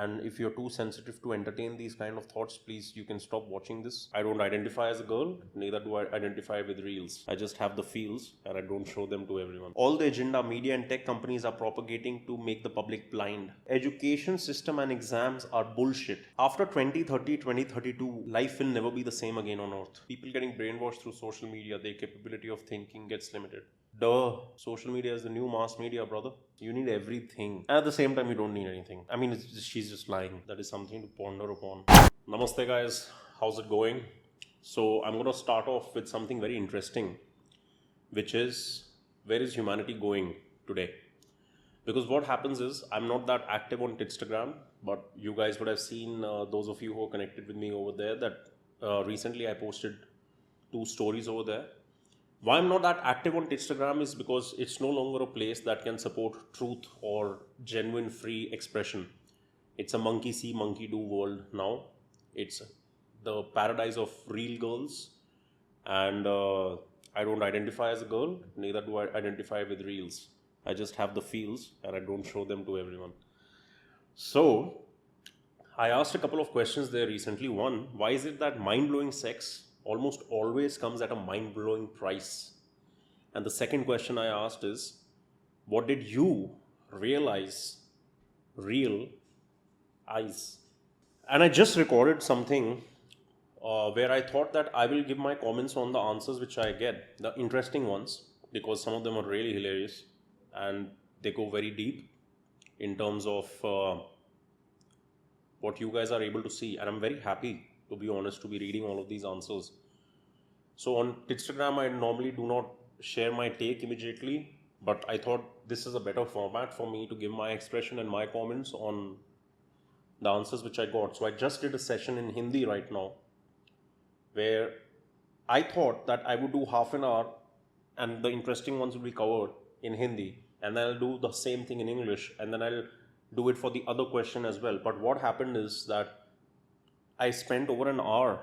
And if you're too sensitive to entertain these kind of thoughts, please, you can stop watching this. I don't identify as a girl, neither do I identify with reels. I just have the feels and I don't show them to everyone. All the agenda media and tech companies are propagating to make the public blind. Education system and exams are bullshit. After 2030, 2032, life will never be the same again on earth. People getting brainwashed through social media, their capability of thinking gets limited. Duh. Social media is the new mass media, brother. You need everything. At the same time, you don't need anything. I mean, she's just lying. That is something to ponder upon. Namaste, guys. How's it going? So, I'm going to start off with something very interesting, which is, where is humanity going today? Because what happens is, I'm not that active on Instagram, but you guys would have seen, those of you who are connected with me over there, that recently I posted 2 stories over there. Why I'm not that active on Instagram is because it's no longer a place that can support truth or genuine free expression. It's a monkey see, monkey do world now. It's the paradise of real girls, and I don't identify as a girl, neither do I identify with reels. I just have the feels and I don't show them to everyone. So, I asked a couple of questions there recently. One, why is it that mind blowing sex almost always comes at a mind blowing price? And the second question I asked is, what did you realize real eyes? And I just recorded something where I thought that I will give my comments on the answers which I get, the interesting ones, because some of them are really hilarious and they go very deep in terms of what you guys are able to see. And I'm very happy, to be honest, to be reading all of these answers. So on Instagram, I normally do not share my take immediately, but I thought this is a better format for me to give my expression and my comments on the answers which I got. So I just did a session in Hindi right now, where I thought that I would do half an hour and the interesting ones will be covered in Hindi, and then I'll do the same thing in English, and then I'll do it for the other question as well. But what happened is that I spent over an hour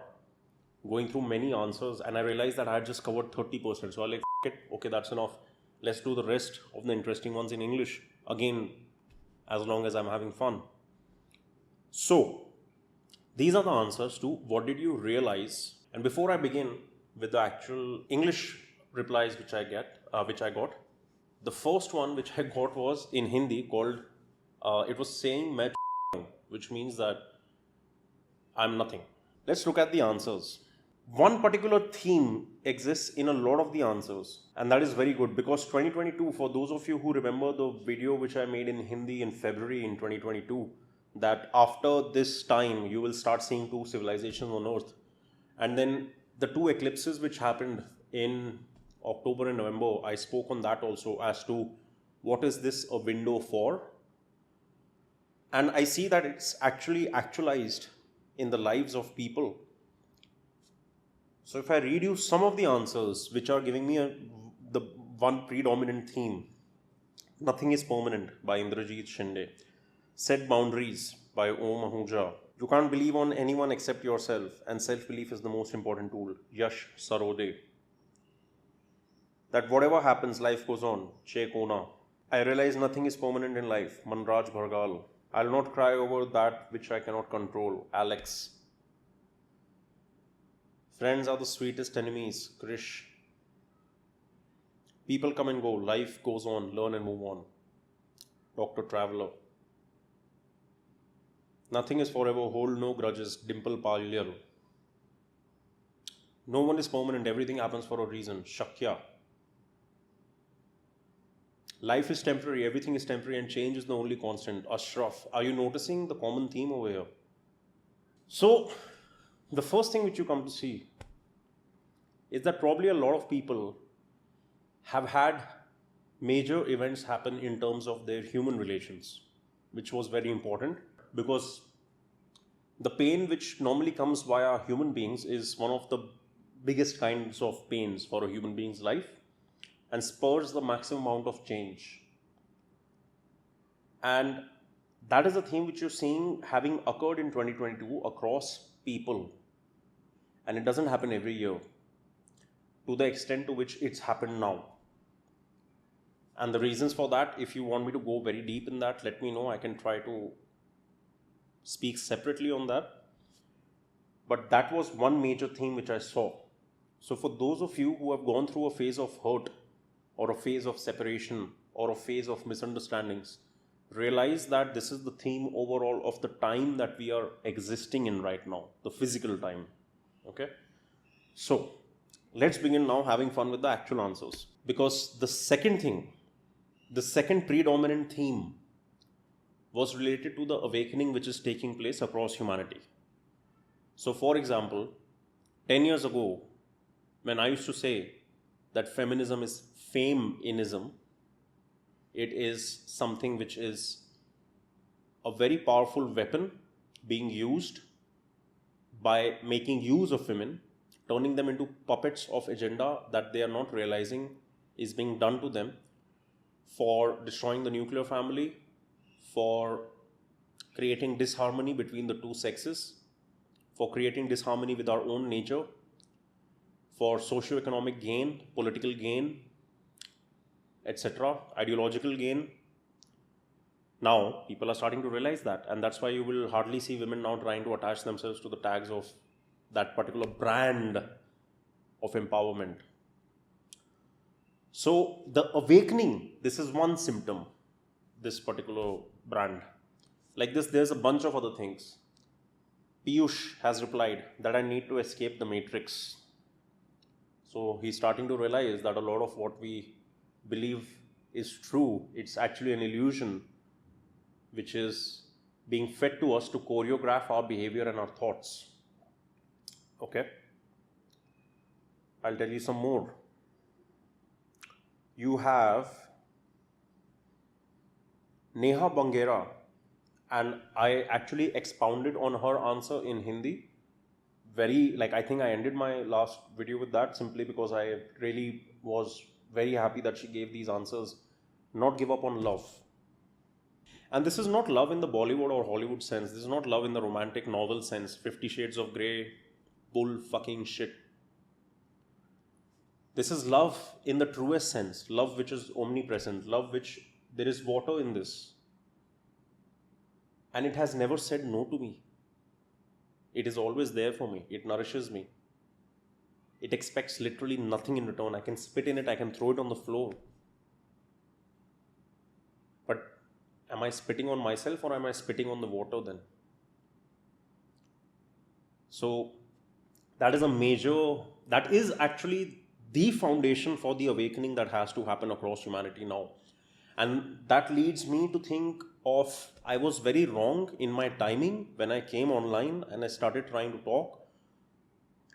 going through many answers, and I realized that I had just covered 30%. So I like, it, okay, that's enough. Let's do the rest of the interesting ones in English again, as long as I'm having fun. So these are the answers to what did you realize. And before I begin with the actual English replies which I got, the first one which I got was in Hindi called, it was saying main, which means that I'm nothing. Let's look at the answers. One particular theme exists in a lot of the answers, and that is very good, because 2022, for those of you who remember the video which I made in Hindi in February in 2022, that after this time you will start seeing 2 civilizations on earth, and then the 2 eclipses which happened in October and November, I spoke on that also as to what is this a window for. And I see that it's actually actualized in the lives of people. So if I read you some of the answers which are giving me the one predominant theme: Nothing is Permanent by Indrajit Shinde, Set Boundaries by Om Ahuja, You Can't Believe on Anyone Except Yourself, and Self-Belief is the Most Important Tool, Yash Sarode, That Whatever Happens, Life Goes On, QnA, I Realize Nothing is Permanent in Life, Manraj Bhargal, I'll Not Cry Over That Which I Cannot Control, Alex, Friends Are the Sweetest Enemies, Krish, People Come and Go, Life Goes On, Learn and Move On, Dr. Traveler, Nothing is Forever, Hold No Grudges, Dimple Palyal, No One is Permanent, Everything Happens for a Reason, Shakya, Life is temporary, everything is temporary, and change is the only constant, Ashraf. Are you noticing the common theme over here? So, the first thing which you come to see is that probably a lot of people have had major events happen in terms of their human relations, which was very important, because the pain which normally comes via human beings is one of the biggest kinds of pains for a human being's life, and spurs the maximum amount of change. And that is the theme which you're seeing having occurred in 2022 across people. And it doesn't happen every year to the extent to which it's happened now. And the reasons for that, if you want me to go very deep in that, let me know. I can try to speaks separately on that. But that was one major theme which I saw. So for those of you who have gone through a phase of hurt or a phase of separation or a phase of misunderstandings, realize that this is the theme overall of the time that we are existing in right now, the physical time. Okay? So let's begin now having fun with the actual answers. Because the second thing, the second predominant theme was related to the awakening which is taking place across humanity. So, for example, 10 years ago, when I used to say that feminism is fame-inism, it is something which is a very powerful weapon being used by making use of women, turning them into puppets of agenda that they are not realizing is being done to them, for destroying the nuclear family, for creating disharmony between the two sexes, for creating disharmony with our own nature, for socio-economic gain, political gain, etc., ideological gain. Now, people are starting to realize that, and that's why you will hardly see women now trying to attach themselves to the tags of that particular brand of empowerment. So, the awakening, this is one symptom, this particular brand. Like this, there's a bunch of other things. Piyush has replied that I need to escape the matrix. So he's starting to realize that a lot of what we believe is true, it's actually an illusion which is being fed to us to choreograph our behavior and our thoughts. Okay? I'll tell you some more. You have Neha Bangera, and I actually expounded on her answer in Hindi. I think I ended my last video with that simply because I really was very happy that she gave these answers. Not give up on love. And this is not love in the Bollywood or Hollywood sense. This is not love in the romantic novel sense. 50 Shades of Grey, bull fucking shit. This is love in the truest sense. Love which is omnipresent. Love which there is water in this. And it has never said no to me. It is always there for me. It nourishes me. It expects literally nothing in return. I can spit in it, I can throw it on the floor. But am I spitting on myself or am I spitting on the water then? So that is actually the foundation for the awakening that has to happen across humanity now. And that leads me to think of, I was very wrong in my timing when I came online and I started trying to talk.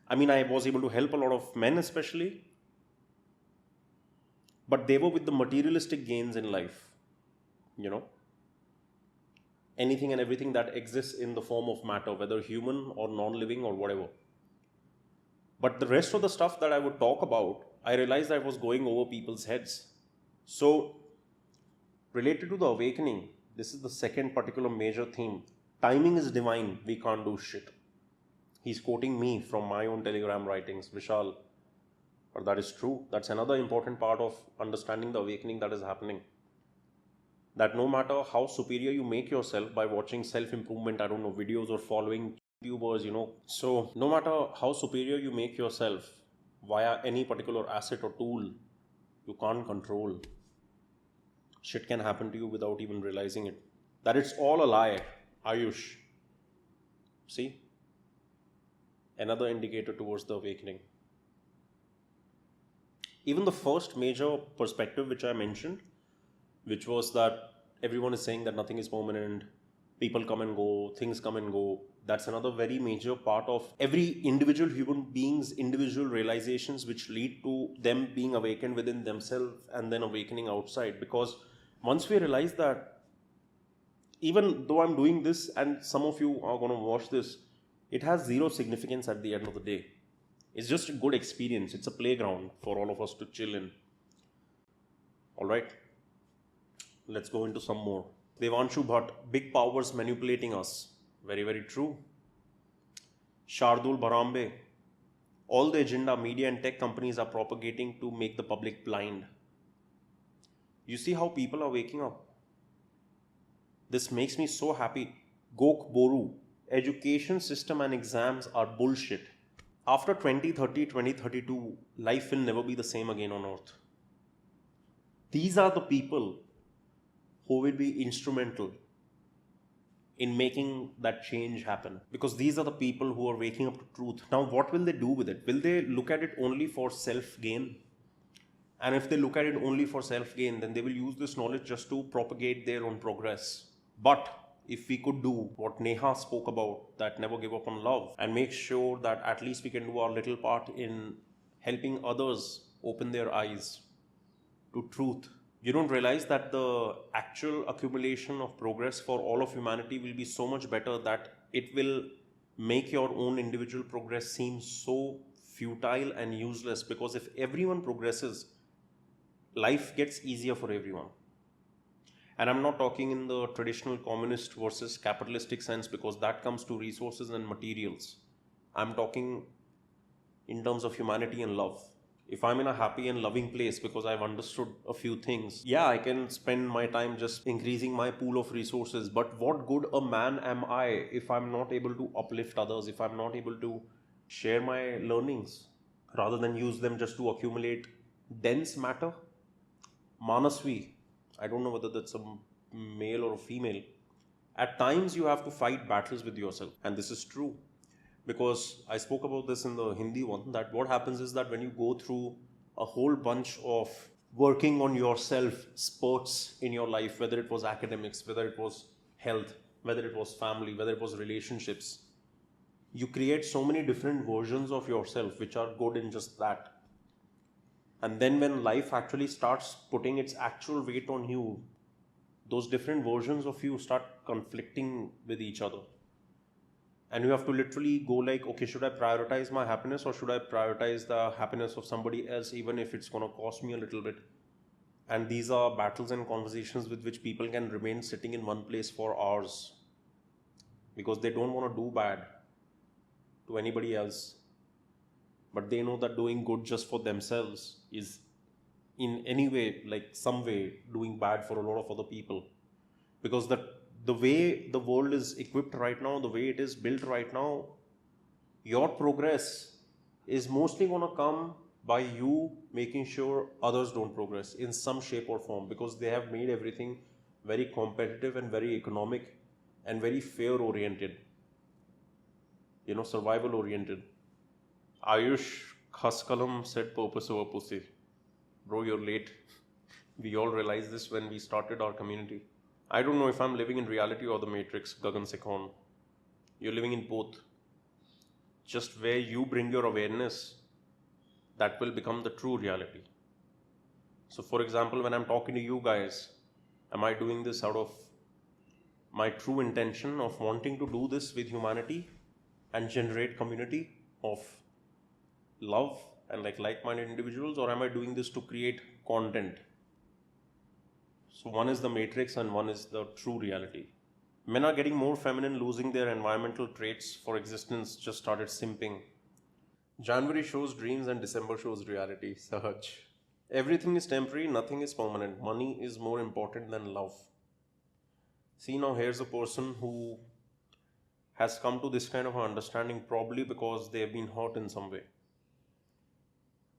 I mean, I was able to help a lot of men especially, but they were with the materialistic gains in life, you know. Anything and everything that exists in the form of matter, whether human or non-living or whatever. But the rest of the stuff that I would talk about, I realized I was going over people's heads. So, related to the awakening, this is the second particular major theme. Timing is divine, we can't do shit. He's quoting me from my own Telegram writings, Vishal. But that is true. That's another important part of understanding the awakening that is happening. That no matter how superior you make yourself by watching self-improvement, videos or following YouTubers, So, no matter how superior you make yourself via any particular asset or tool, you can't control. Shit can happen to you without even realizing it. That it's all a lie, Ayush. See? Another indicator towards the awakening. Even the first major perspective which I mentioned, which was that everyone is saying that nothing is permanent, people come and go, things come and go. That's another very major part of every individual human being's individual realizations which lead to them being awakened within themselves and then awakening outside. Because once we realize that, even though I'm doing this and some of you are going to watch this, it has zero significance at the end of the day. It's just a good experience. It's a playground for all of us to chill in. Alright, let's go into some more. Devanshu Bhatt, big powers manipulating us. Very, very true. Shardul Bharambe, all the agenda media and tech companies are propagating to make the public blind. You see how people are waking up. This makes me so happy Gok Boru, education system and exams are bullshit. After 2030, 2032, life will never be the same again on earth. These are the people who will be instrumental in making that change happen, because these are the people who are waking up to truth. Now, what will they do with it? Will they look at it only for self gain? And if they look at it only for self gain, then they will use this knowledge just to propagate their own progress. But if we could do what Neha spoke about, that never give up on love, and make sure that at least we can do our little part in helping others open their eyes to truth, you don't realize that the actual accumulation of progress for all of humanity will be so much better that it will make your own individual progress seem so futile and useless. Because if everyone progresses, life gets easier for everyone. And I'm not talking in the traditional communist versus capitalistic sense, because that comes to resources and materials. I'm talking in terms of humanity and love. If I'm in a happy and loving place because I've understood a few things, yeah, I can spend my time just increasing my pool of resources. But what good a man am I if I'm not able to uplift others, if I'm not able to share my learnings rather than use them just to accumulate dense matter? Manasvi, I don't know whether that's a male or a female. At times you have to fight battles with yourself. And this is true. Because I spoke about this in the Hindi one, that what happens is that when you go through a whole bunch of working on yourself spurts in your life, whether it was academics, whether it was health, whether it was family, whether it was relationships, you create so many different versions of yourself which are good in just that. And then when life actually starts putting its actual weight on you, those different versions of you start conflicting with each other. And you have to literally go like, okay, should I prioritize my happiness or should I prioritize the happiness of somebody else, even if it's going to cost me a little bit? And these are battles and conversations with which people can remain sitting in one place for hours, because they don't want to do bad to anybody else. But they know that doing good just for themselves is in any way, like some way, doing bad for a lot of other people. Because the way the world is equipped right now, the way it is built right now, your progress is mostly going to come by you making sure others don't progress in some shape or form, because they have made everything very competitive and very economic and very fear oriented, survival oriented. Ayush Khaskalam said purpose over pussy. Bro, you're late. We all realized this when we started our community. I don't know if I'm living in reality or the matrix, Gagan Sekhon. You're living in both. Just where you bring your awareness, that will become the true reality. So for example, when I'm talking to you guys, am I doing this out of my true intention of wanting to do this with humanity and generate community of love and like-minded individuals, or am I doing this to create content? So one is the matrix and one is the true reality. Men are getting more feminine, losing their environmental traits for existence, just started simping. January shows dreams and December shows reality. Sahaj. Everything is temporary, nothing is permanent. Money is more important than love. See, now here's a person who has come to this kind of understanding probably because they have been hurt in some way.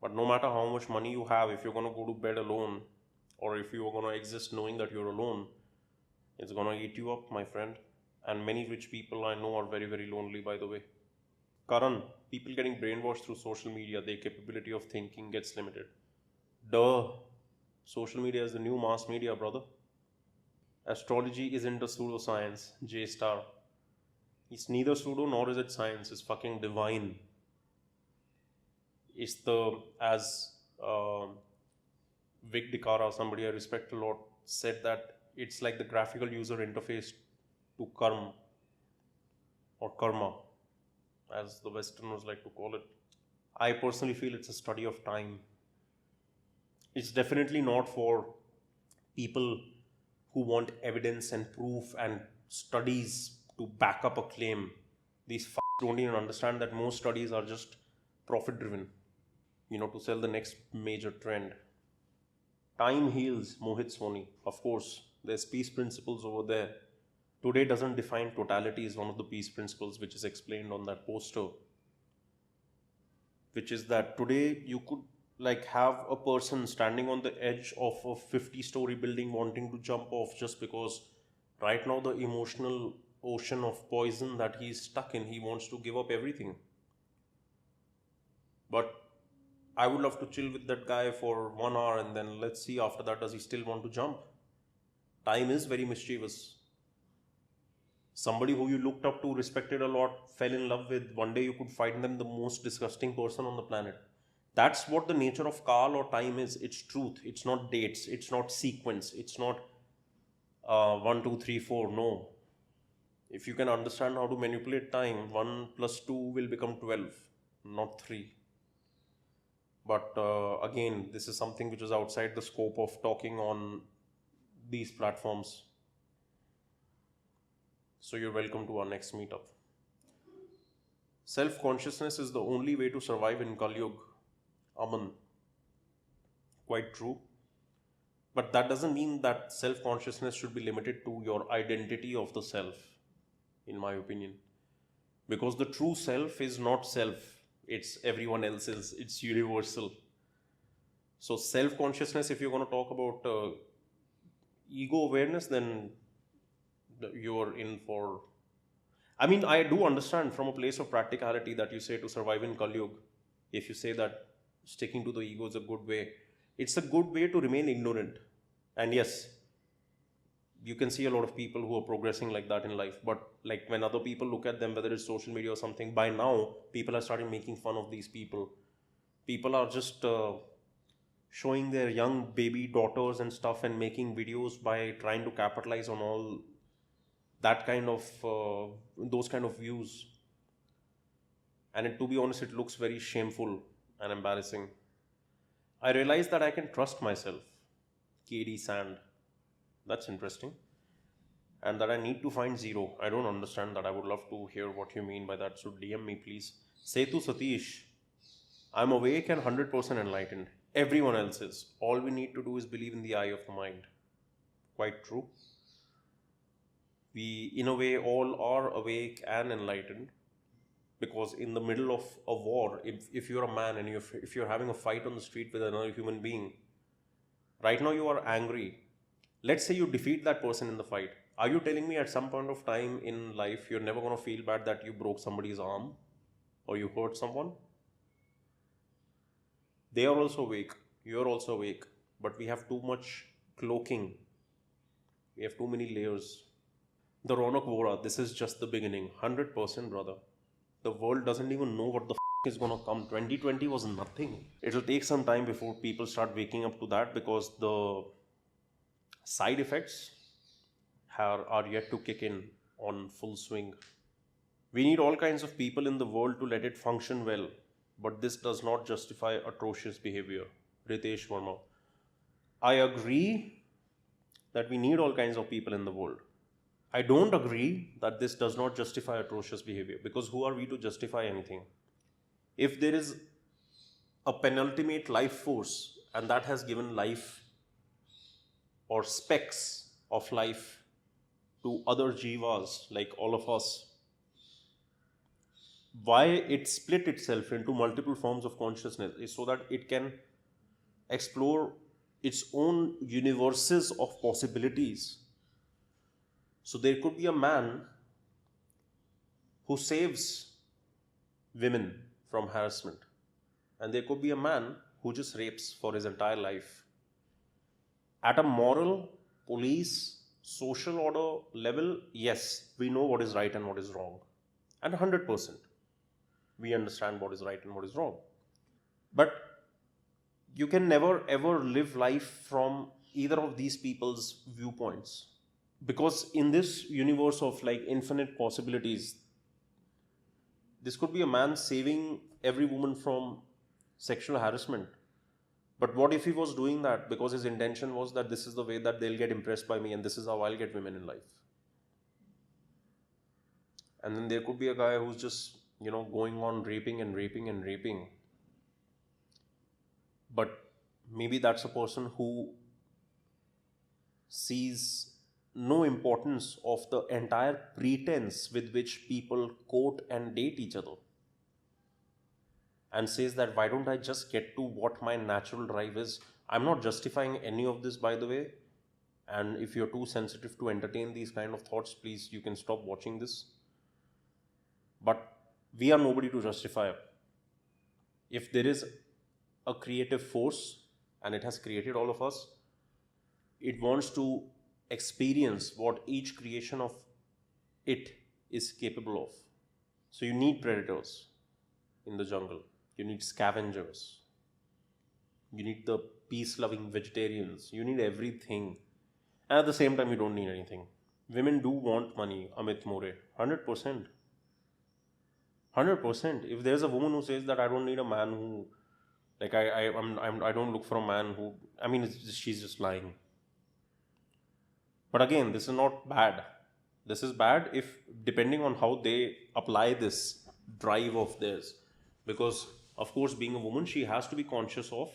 But no matter how much money you have, if you're going to go to bed alone, or if you're going to exist knowing that you're alone, it's going to eat you up, my friend. And many rich people I know are very, very lonely, by the way. Karan, people getting brainwashed through social media, their capability of thinking gets limited. Duh. Social media is the new mass media, brother. Astrology isn't a pseudoscience, J star. It's neither pseudo nor is it science, it's fucking divine. It's as Vic Dicara, somebody I respect a lot, said that it's like the graphical user interface to karma, or karma, as the Westerners like to call it. I personally feel it's a study of time. It's definitely not for people who want evidence and proof and studies to back up a claim. These don't even understand that most studies are just profit driven, to sell the next major trend. Time heals, Mohit Soni. Of course, there's peace principles over there. Today doesn't define totality is one of the peace principles which is explained on that poster, which is that today you could like have a person standing on the edge of a 50-story building wanting to jump off just because right now the emotional ocean of poison that he's stuck in, he wants to give up everything. But I would love to chill with that guy for 1 hour and then let's see after that, does he still want to jump? Time is very mischievous. Somebody who you looked up to, respected a lot, fell in love with, one day you could find them the most disgusting person on the planet. That's what the nature of Kal or time is. It's truth. It's not dates. It's not sequence. It's not 1, 2, 3, 4. No. If you can understand how to manipulate time, 1 plus 2 will become 12, not 3. But again, this is something which is outside the scope of talking on these platforms. So you're welcome to our next meetup. Self-consciousness is the only way to survive in Kali Yuga. Aman. Quite true. But that doesn't mean that self-consciousness should be limited to your identity of the self, in my opinion. Because the true self is not self. It's everyone else's. It's universal. So self-consciousness, if you're going to talk about ego awareness, then you're in for... I mean, I do understand from a place of practicality that you say to survive in Kali Yuga, if you say that sticking to the ego is a good way, it's a good way to remain ignorant. And yes, you can see a lot of people who are progressing like that in life. But like when other people look at them, whether it's social media or something, by now people are starting making fun of these people. People are just showing their young baby daughters and stuff and making videos by trying to capitalize on all that kind of those kind of views. And to be honest, it looks very shameful and embarrassing. I realized that I can trust myself. KD Sand. That's interesting. And that I need to find zero. I don't understand that. I would love to hear what you mean by that. So DM me, please. Setu Satish. I'm awake and 100% enlightened. Everyone else is. All we need to do is believe in the eye of the mind. Quite true. We, in a way, all are awake and enlightened. Because in the middle of a war, if you're a man and if you're having a fight on the street with another human being, right now you are angry. Let's say you defeat that person in the fight. Are you telling me at some point of time in life you're never going to feel bad that you broke somebody's arm or you hurt someone? They are also awake. You're also awake. But we have too much cloaking. We have too many layers. The Ronak Vora, this is just the beginning. 100%, brother. The world doesn't even know what the is going to come. 2020 was nothing. It'll take some time before people start waking up to that because the side effects are yet to kick in on full swing. We need all kinds of people in the world to let it function well, but this does not justify atrocious behavior. Ritesh Verma. I agree that we need all kinds of people in the world. I don't agree that this does not justify atrocious behavior, because who are we to justify anything? If there is a penultimate life force and that has given life or specks of life to other jivas like all of us, why it split itself into multiple forms of consciousness is so that it can explore its own universes of possibilities. So there could be a man who saves women from harassment, and there could be a man who just rapes for his entire life. At a moral, police, social order level, yes, we know what is right and what is wrong. And 100%, we understand what is right and what is wrong. But you can never ever live life from either of these people's viewpoints. Because in this universe of like infinite possibilities, this could be a man saving every woman from sexual harassment. But what if he was doing that because his intention was that this is the way that they'll get impressed by me and this is how I'll get women in life? And then there could be a guy who's just, going on raping and raping and raping. But maybe that's a person who sees no importance of the entire pretense with which people court and date each other, and says that why don't I just get to what my natural drive is. I'm not justifying any of this, by the way, and if you're too sensitive to entertain these kind of thoughts, please you can stop watching this. But we are nobody to justify. If there is a creative force, and it has created all of us, it wants to experience what each creation of it is capable of. So you need predators in the jungle, you need scavengers, you need the peace loving vegetarians, you need everything. And at the same time, you don't need anything. Women do want money, Amit More, 100%. 100%. If there's a woman who says that I don't need a man who, like, I don't look for a man who, I mean, she's just lying. But again, this is not bad. This is bad if, depending on how they apply this drive of theirs. Because, of course, being a woman, she has to be conscious of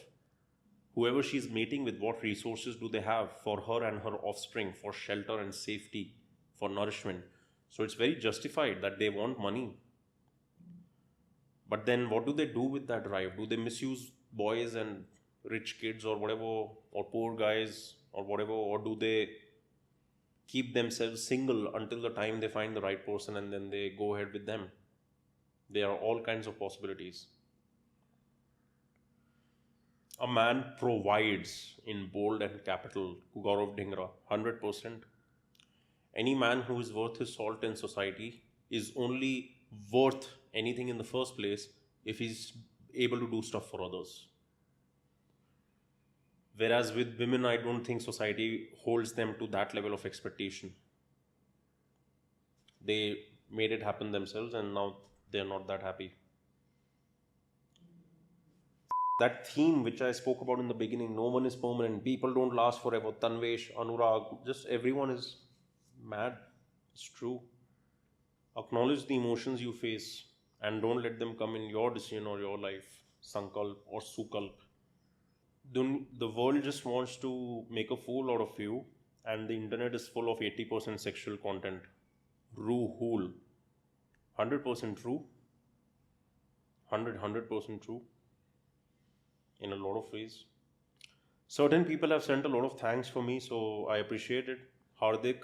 whoever she's mating with, what resources do they have for her and her offspring, for shelter and safety, for nourishment. So it's very justified that they want money. But then what do they do with that drive? Do they misuse boys and rich kids or whatever, or poor guys or whatever, or do they keep themselves single until the time they find the right person and then they go ahead with them? There are all kinds of possibilities. A man provides, in bold and capital, Gaurav Dhingra, 100%. Any man who is worth his salt in society is only worth anything in the first place if he's able to do stuff for others. Whereas with women, I don't think society holds them to that level of expectation. They made it happen themselves and now they're not that happy. That theme which I spoke about in the beginning, no one is permanent, people don't last forever, Tanvesh, Anurag, just everyone is mad. It's true. Acknowledge the emotions you face and don't let them come in your decision or your life. Sankalp or Sukalp. The world just wants to make a fool out of you, and the internet is full of 80% sexual content. Ruhul. 100% true. 100% true. In a lot of ways. Certain people have sent a lot of thanks for me, so I appreciate it. Hardik,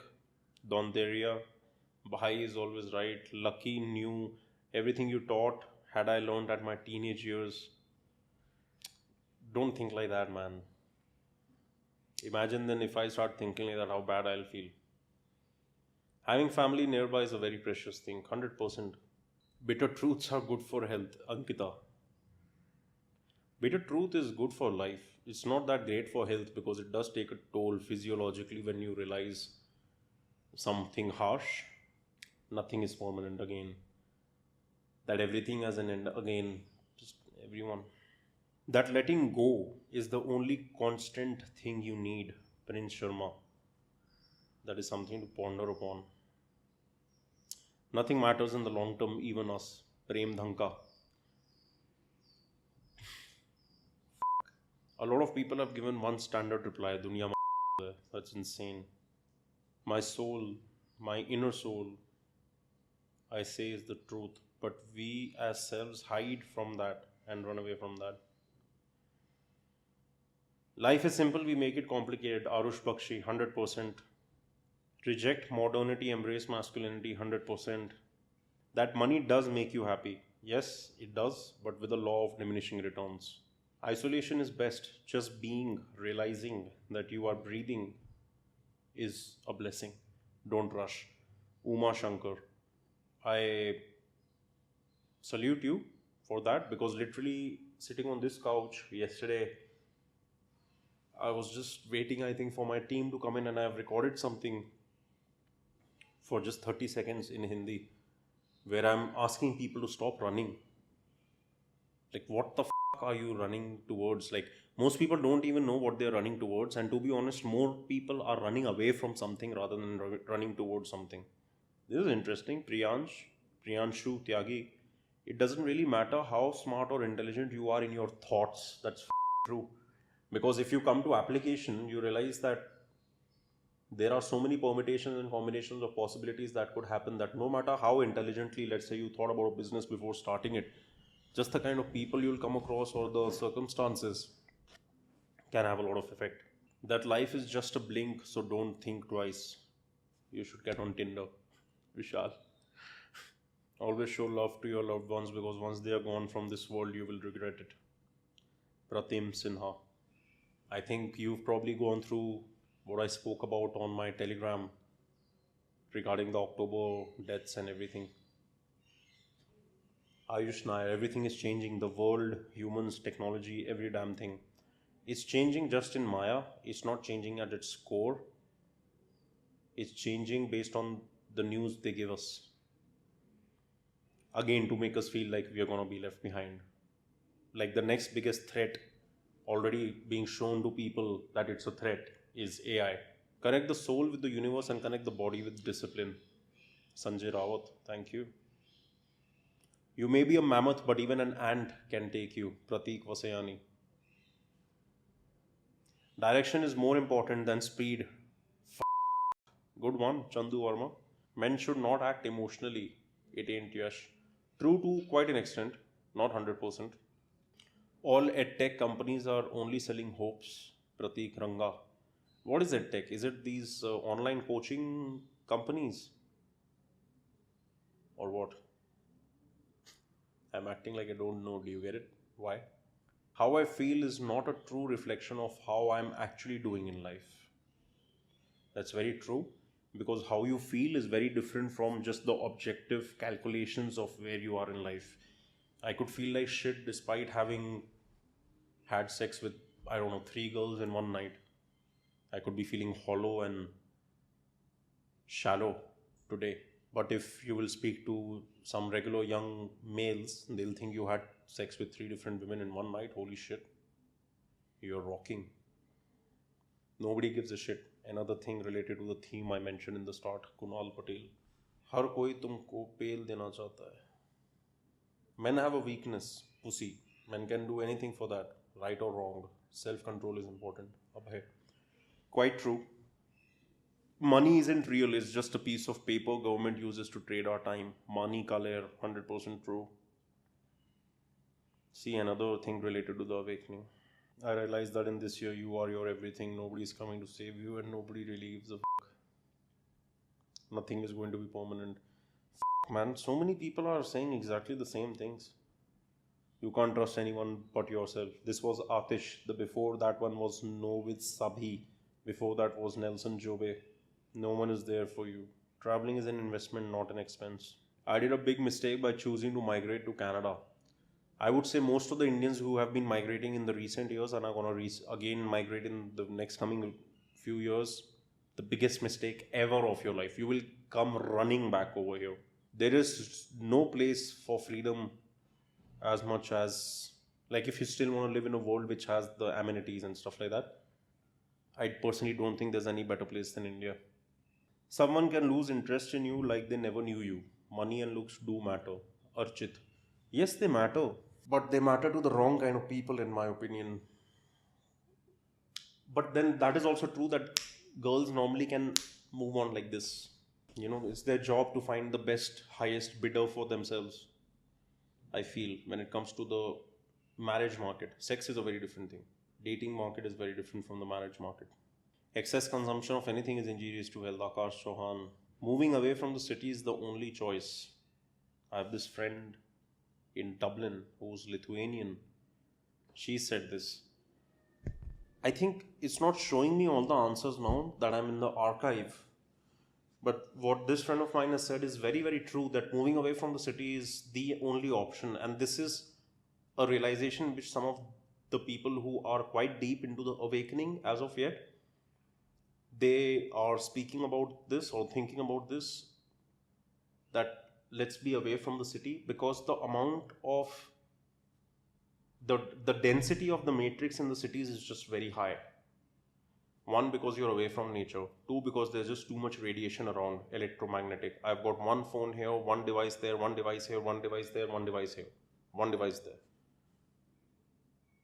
Donderia, Bhai is always right. Lucky knew everything you taught had I learned at my teenage years. Don't think like that, man. Imagine then if I start thinking like that, how bad I'll feel. Having family nearby is a very precious thing, 100%. Bitter truths are good for health, Ankita. Bitter truth is good for life. It's not that great for health because it does take a toll physiologically when you realize something harsh. Nothing is permanent again. That everything has an end again. Just everyone. That letting go is the only constant thing you need, Prince Sharma. That is something to ponder upon. Nothing matters in the long term, even us. Prem Dhanka. A lot of people have given one standard reply, Dunya ma. That's insane. My soul, my inner soul, I say is the truth. But we as selves hide from that and run away from that. Life is simple, we make it complicated. Arush Bakshi, 100%. Reject modernity, embrace masculinity, 100%. That money does make you happy. Yes, it does, but with a law of diminishing returns. Isolation is best. Just being, realizing that you are breathing is a blessing. Don't rush. Uma Shankar, I salute you for that, because literally sitting on this couch yesterday, I was just waiting, I think, for my team to come in, and I've recorded something for just 30 seconds in Hindi where I'm asking people to stop running. Like, what the are you running towards? Like, most people don't even know what they're running towards, and to be honest, more people are running away from something rather than running towards something. This is interesting. Priyanshu Tyagi, it doesn't really matter how smart or intelligent you are in your thoughts. That's true. Because if you come to application, you realize that There are so many permutations and combinations of possibilities that could happen, that no matter how intelligently, let's say, you thought about a business before starting it, just the kind of people you'll come across or the circumstances can have a lot of effect. That life is just a blink, so don't think twice. You should get on Tinder. Vishal. Always show love to your loved ones, because once they are gone from this world, you will regret it. Pratim Sinha. I think you've probably gone through what I spoke about on my Telegram regarding the October deaths and everything. Ayush Nair, everything is changing. The world, humans, technology, every damn thing. It's changing just in Maya. It's not changing at its core. It's changing based on the news they give us. Again, to make us feel like we are going to be left behind. Like the next biggest threat already being shown to people that it's a threat is AI. Connect the soul with the universe and connect the body with discipline. Sanjay Rawat, thank you. You may be a mammoth, but even an ant can take you. Pratik Vasayani. Direction is more important than speed. Good one, Chandu Verma. Men should not act emotionally. It ain't Yash. True to quite an extent, not 100%. All edtech companies are only selling hopes. Pratik Ranga. What is edtech? Is it these online coaching companies? Or what? I'm acting like I don't know. Do you get it? Why? How I feel is not a true reflection of how I'm actually doing in life. That's very true, because how you feel is very different from just the objective calculations of where you are in life. I could feel like shit despite having had sex with, I don't know, 3 girls in one night. I could be feeling hollow and shallow today. But if you will speak to some regular young males, they'll think you had sex with 3 different women in one night. Holy shit, you're rocking. Nobody gives a shit. Another thing related to the theme I mentioned in the start, Kunal Patel. हर कोई तुमको पेल देना चाहता है. Men have a weakness, pussy. Men can do anything for that, right or wrong. Self-control is important. Abhay. Quite true. Money isn't real, it's just a piece of paper government uses to trade our time. Money color, 100% true. See, another thing related to the awakening. I realized that in this year, you are your everything. Nobody is coming to save you, and nobody really gives a f. Nothing is going to be permanent. Man, so many people are saying exactly the same things. You can't trust anyone but yourself. This was Atish. The before that one was No with Sabhi. Before that was Nelson Jobe. No one is there for you. Traveling is an investment, not an expense. I did a big mistake by choosing to migrate to Canada. I would say most of the Indians who have been migrating in the recent years and are going to again migrate in the next coming few years, the biggest mistake ever of your life. You will come running back over here. There is no place for freedom as much as, like, if you still want to live in a world which has the amenities and stuff like that, I personally don't think there's any better place than India. Someone can lose interest in you like they never knew you. Money and looks do matter. Archit. Yes, they matter, but they matter to the wrong kind of people, in my opinion. But then that is also true that girls normally can move on like this. You know, it's their job to find the best, highest bidder for themselves. I feel when it comes to the marriage market, sex is a very different thing. Dating market is very different from the marriage market. Excess consumption of anything is injurious to health. Akash Chauhan. Moving away from the city is the only choice. I have this friend in Dublin who's Lithuanian. She said this. I think it's not showing me all the answers now that I'm in the archive. But what this friend of mine has said is very, very true, that moving away from the city is the only option. And this is a realization which some of the people who are quite deep into the awakening as of yet, they are speaking about this or thinking about this, that let's be away from the city, because the amount of the density of the matrix in the cities is just very high. One, because you're away from nature. Two, because there's just too much radiation around, electromagnetic. I've got one phone here, one device there, one device here, one device there, one device here, one device there.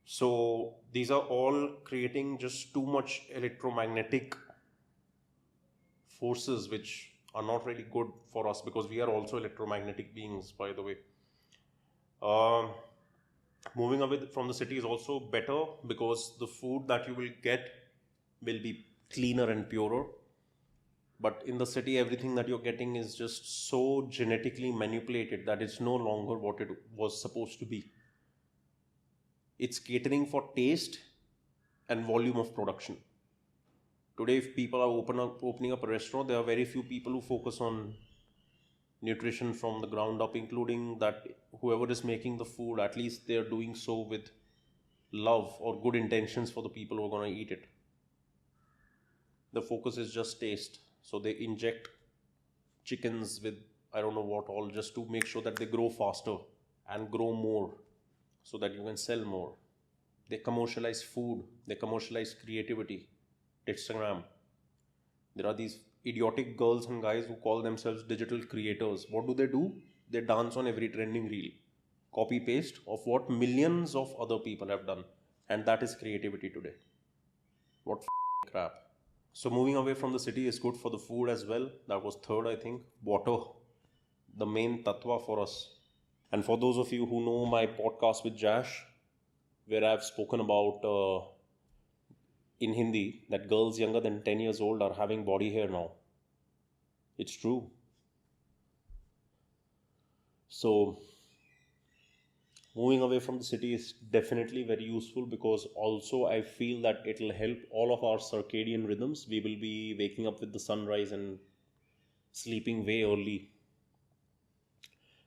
So these are all creating just too much electromagnetic forces which are not really good for us, because we are also electromagnetic beings, by the way. Um Moving away from the city is also better because the food that you will get will be cleaner and purer. But in the city, everything that you're getting is just so genetically manipulated that it's no longer what it was supposed to be. It's catering for taste and volume of production. Today, if people are opening up a restaurant, there are very few people who focus on nutrition from the ground up, including that whoever is making the food, at least they're doing so with love or good intentions for the people who are going to eat it. The focus is just taste. So they inject chickens with I don't know what all, just to make sure that they grow faster and grow more so that you can sell more. They commercialize food, they commercialize creativity. Instagram. There are these idiotic girls and guys who call themselves digital creators. What do? They dance on every trending reel. Copy paste of what millions of other people have done. And that is creativity today. What crap. So moving away from the city is good for the food as well. That was third, I think. Water, the main tatwa for us. And for those of you who know my podcast with Jash, where I've spoken about in Hindi that girls younger than 10 years old are having body hair now. It's true. So moving away from the city is definitely very useful, because also I feel that it'll help all of our circadian rhythms. We will be waking up with the sunrise and sleeping way early.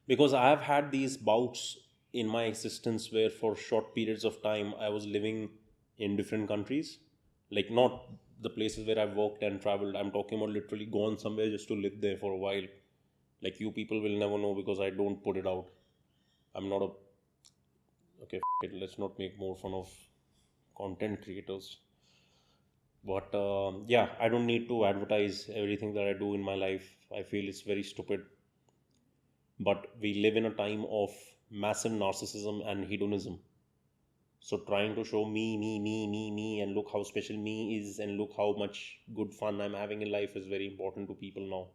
Because I have had these bouts in my existence where for short periods of time I was living in different countries. Like, not the places where I've worked and traveled. I'm talking about literally gone somewhere just to live there for a while. Like, you people will never know because I don't put it out. I'm not a. Okay, let's not make more fun of content creators. But yeah, I don't need to advertise everything that I do in my life. I feel it's very stupid. But we live in a time of massive narcissism and hedonism. So trying to show me, and look how special me is, and look how much good fun I'm having in life is very important to people now.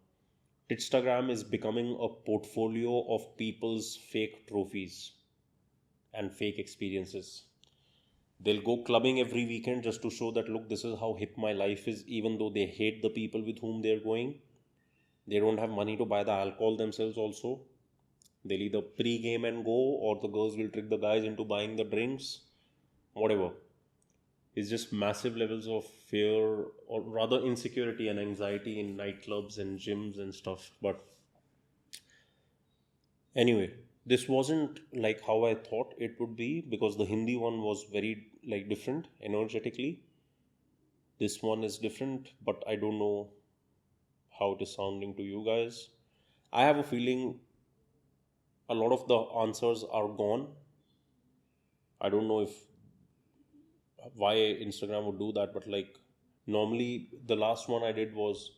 Instagram is becoming a portfolio of people's fake trophies and fake experiences. They'll go clubbing every weekend just to show that, look, this is how hip my life is, even though they hate the people with whom they're going. They don't have money to buy the alcohol themselves also. They'll either pre-game and go, or the girls will trick the guys into buying the drinks. Whatever. It's just massive levels of fear, or rather insecurity and anxiety in nightclubs and gyms and stuff. But anyway, this wasn't like how I thought it would be, because the Hindi one was very like different energetically. This one is different, but I don't know how it is sounding to you guys. I have a feeling a lot of the answers are gone. I don't know if why Instagram would do that, but like normally the last one I did was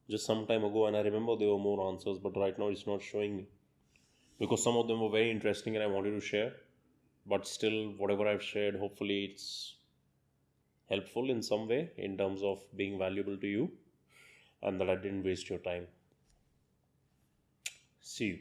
just some time ago, and I remember there were more answers, but right now it's not showing me because some of them were very interesting and I wanted to share. But still, whatever I've shared, hopefully it's helpful in some way in terms of being valuable to you, and that I didn't waste your time. See you.